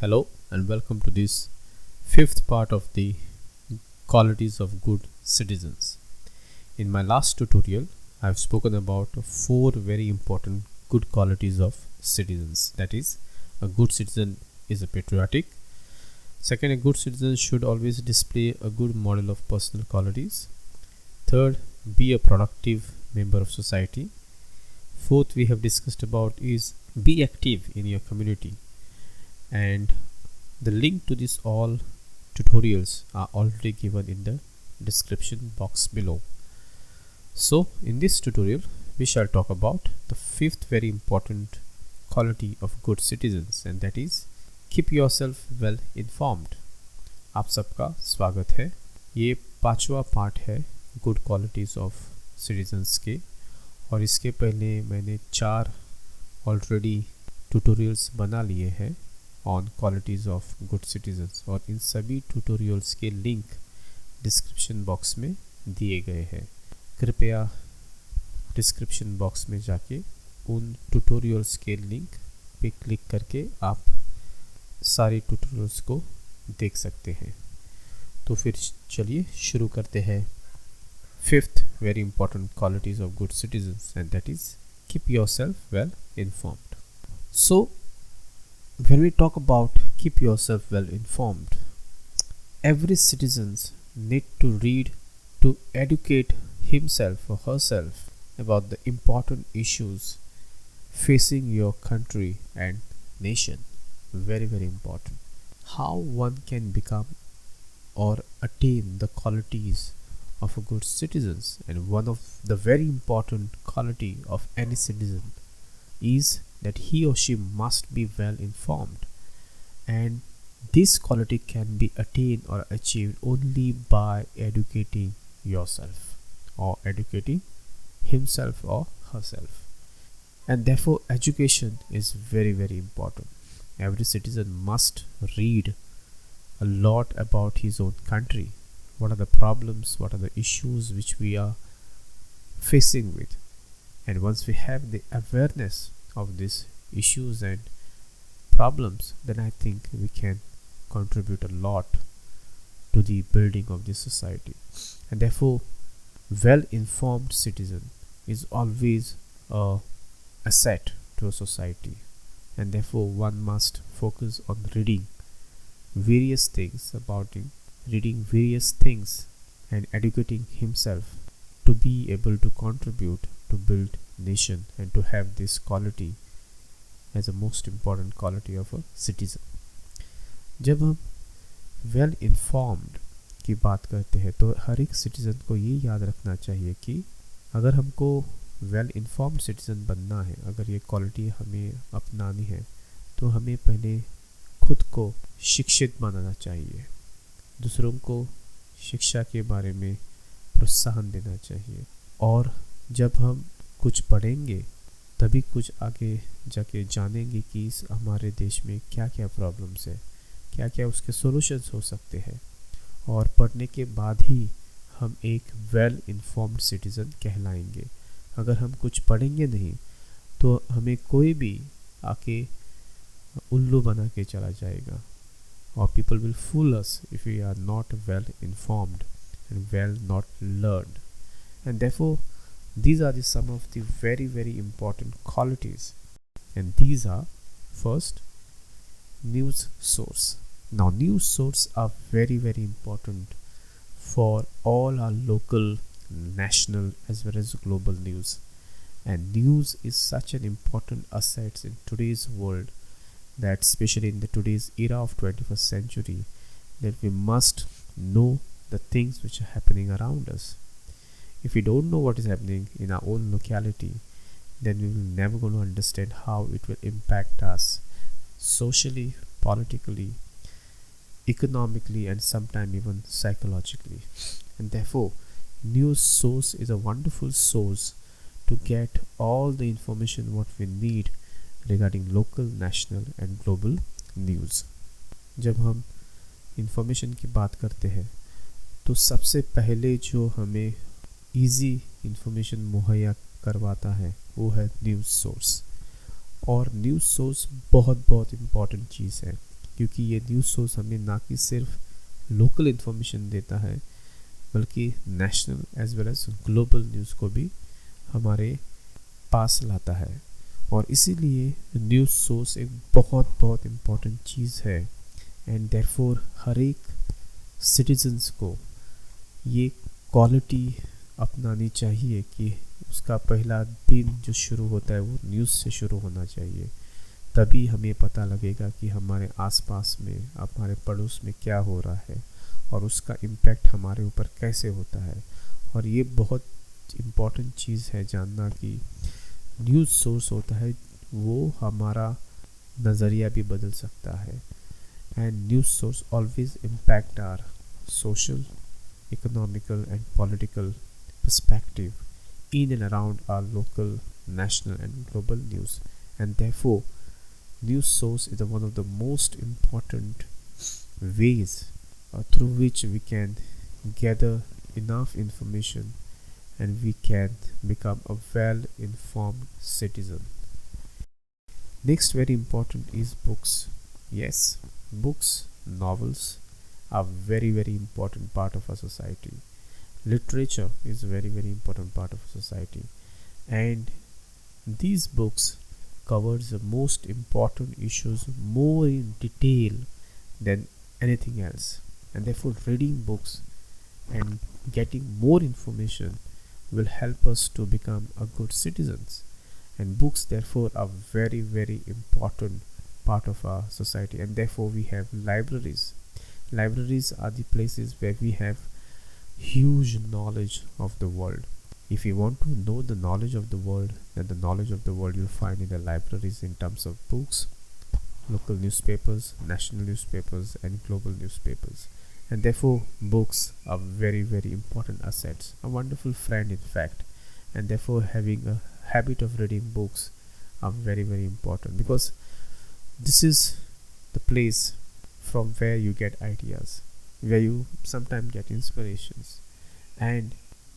Hello and welcome to this fifth part of the qualities of good citizens. In my last tutorial, I have spoken about four very important good qualities of citizens. That is, a good citizen is a patriotic. Second, a good citizen should always display a good model of personal qualities. Third, be a productive member of society. Fourth, we have discussed about is be active in your community. And the link to these all tutorials are already given in the description box below. So in this tutorial we shall talk about the fifth very important quality of good citizens, and that is keep yourself well informed. आप सबका स्वागत है। ये पांचवा part है good qualities of citizens के, और इसके पहले मैंने 4 ऑलरेडी ट्यूटोरियल्स बना लिए हैं on qualities of good citizens, और इन सभी ट्यूटोरियल्स के लिंक डिस्क्रिप्शन बॉक्स में दिए गए हैं। कृपया डिस्क्रिप्शन बॉक्स में जाके उन ट्यूटोरियल्स के लिंक पे क्लिक करके आप सारे ट्यूटोरियल्स को देख सकते हैं। तो फिर चलिए शुरू करते हैं fifth very important qualities of good citizens, and that is keep yourself well informed. So when we talk about keep yourself well informed, every citizen need to read to educate himself or herself about the important issues facing your country and nation. Very important. How one can become or attain the qualities of a good citizen, and one of the very important quality of any citizen is that he or she must be well informed, and this quality can be attained or achieved only by educating yourself or educating himself or herself. And therefore education is very important. Every citizen must read a lot about his own country. What are the problems, what are the issues which we are facing with, and once we have the awareness of these issues and problems, then I think we can contribute a lot to the building of this society. And therefore well informed citizen is always a asset to a society, and therefore one must focus on reading various things about him, reading various things and educating himself to be able to contribute to build nation and to have this quality as a most important quality of a citizen. जब हम well informed की बात करते हैं तो हर एक citizen को ये याद रखना चाहिए कि अगर हमको वेल इन्फॉर्म्ड सिटीज़न बनना है, अगर ये क्वालिटी हमें अपनानी है, तो हमें पहले खुद को शिक्षित बनाना चाहिए, दूसरों को शिक्षा के बारे में प्रोत्साहन देना चाहिए, और जब हम कुछ पढ़ेंगे तभी कुछ आगे जाके जानेंगे कि इस हमारे देश में क्या क्या प्रॉब्लम्स है, क्या क्या उसके सॉल्यूशंस हो सकते हैं, और पढ़ने के बाद ही हम एक वेल इन्फॉर्म्ड सिटीज़न कहलाएंगे। अगर हम कुछ पढ़ेंगे नहीं तो हमें कोई भी आके उल्लू बना के चला जाएगा, और people will fool us if we are not well informed and well not learned. And therefore these are some of the very important qualities, and these are: first, news source. Now news source are very important for all our local, national as well as global news, and news is such an important asset in today's world, that especially in the today's era of 21st century, that we must know the things which are happening around us. If we don't know what is happening in our own locality, then we will never going to understand how it will impact us socially, politically, economically, and sometimes even psychologically. And therefore news source is a wonderful source to get all the information what we need regarding local, national and global news. जब हम information की बात करते हैं तो सबसे पहले जो हमें इजी इंफॉर्मेशन मुहैया करवाता है वो है न्यूज़ सोर्स, और न्यूज़ सोर्स बहुत इम्पॉर्टेंट चीज़ है, क्योंकि ये न्यूज़ सोर्स हमें ना कि सिर्फ लोकल इन्फॉर्मेशन देता है बल्कि national as well as global news को भी हमारे पास लाता है। और इसीलिए न्यूज़ सोर्स एक बहुत बहुत इम्पॉर्टेंट चीज़ है एंड देयरफॉर हर एक सिटीजन्स को ये क्वालिटी अपनानी चाहिए कि उसका पहला दिन जो शुरू होता है वो न्यूज़ से शुरू होना चाहिए। तभी हमें पता लगेगा कि हमारे आसपास में, हमारे पड़ोस में क्या हो रहा है और उसका इम्पैक्ट हमारे ऊपर कैसे होता है। और ये बहुत इम्पॉर्टेंट चीज़ है जानना कि न्यूज़ सोर्स होता है वो हमारा नज़रिया भी बदल सकता है। And news source always impact our social, economical and political perspective in and around our local, national and global news. And therefore news source is one of the most important ways through which we can gather enough information and we can become a well informed citizen. Next very important is books. Yes, books, novels are very important part of our society. Literature is very important part of society, and these books covers the most important issues more in detail than anything else. And therefore reading books and getting more information will help us to become a good citizens. And books therefore are very important part of our society, and therefore we have libraries. Libraries are the places where we have huge knowledge of the world. If you want to know the knowledge of the world, then the knowledge of the world you'll find in the libraries in terms of books, local newspapers, national newspapers and global newspapers. And therefore books are very important assets, a wonderful friend in fact. And therefore having a habit of reading books are very important, because this is the place from where you get ideas, where you sometimes get inspirations. And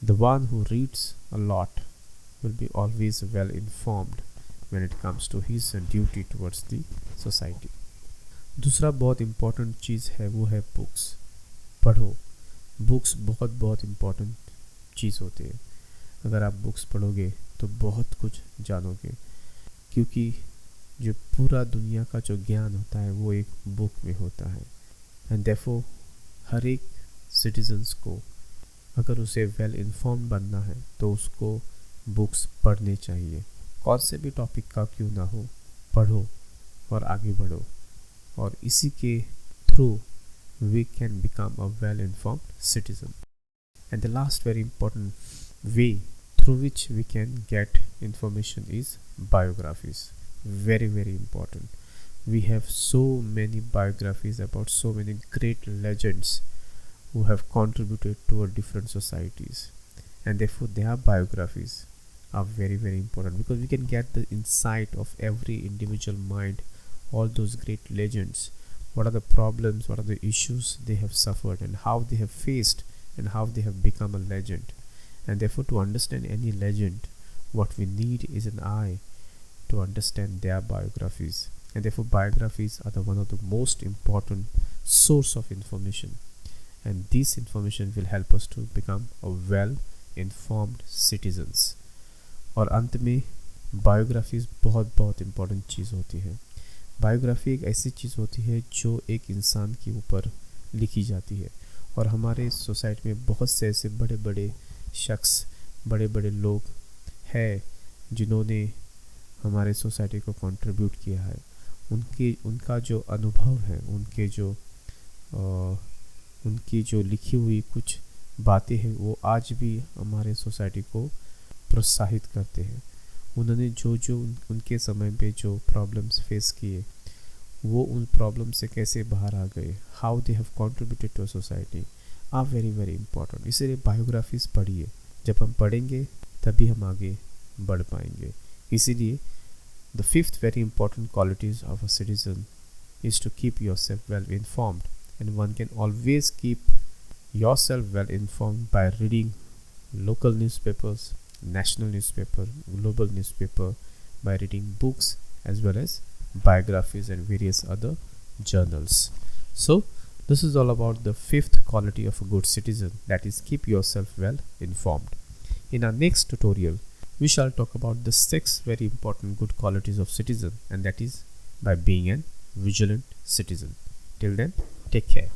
the one who reads a lot will be always well informed when it comes to his duty towards the society. दूसरा बहुत important चीज़ है वो है books. पढ़ो, books बहुत important चीज़ होती है। अगर आप बुक्स पढ़ोगे तो बहुत कुछ जानोगे, क्योंकि जो पूरा दुनिया का जो ज्ञान होता है वो एक बुक में होता है। एंड देयरफॉर हर एक सिटीजन्स को अगर उसे वेल इन्फॉर्म बनना है तो उसको बुक्स पढ़ने चाहिए। कौन से भी टॉपिक का क्यों ना हो, पढ़ो और आगे बढ़ो, और इसी के through we can become a well informed citizen. And the last very important way through which we can get information is biographies. Very important. We have so many biographies about so many great legends who have contributed to our different societies, and therefore their biographies are very important, because we can get the insight of every individual mind, all those great legends, what are the problems, what are the issues they have suffered and how they have faced and how they have become a legend. And therefore to understand any legend, what we need is an eye to understand their biographies. And therefore biographies are the one of the most important source of information, and this information will help us to become a well informed citizens. और अंत में biographies बहुत important चीज़ होती है। Biography एक ऐसी चीज़ होती है जो एक इंसान के ऊपर लिखी जाती है, और हमारे सोसाइटी में बहुत से ऐसे बड़े शख्स, बड़े लोग हैं जिन्होंने हमारे सोसाइटी को कंट्रीब्यूट किया है। उनका जो अनुभव है, उनकी जो लिखी हुई कुछ बातें हैं वो आज भी हमारे सोसाइटी को प्रोत्साहित करते हैं। उन्होंने जो उनके समय पे जो प्रॉब्लम्स फेस किए, वो उन प्रॉब्लम से कैसे बाहर आ गए, how they have contributed to society, are very important. इसीलिए बायोग्राफीज पढ़िए। जब हम पढ़ेंगे तभी हम आगे बढ़ पाएंगे। इसीलिए the fifth very important qualities of a citizen is to keep yourself well informed, and one can always keep yourself well informed by reading local newspapers, national newspaper, global newspaper, by reading books as well as biographies and various other journals. So this is all about the fifth quality of a good citizen, that is, keep yourself well informed. In our next tutorial, we shall talk about the six very important good qualities of citizen, and that is by being an vigilant citizen. Till then, take care.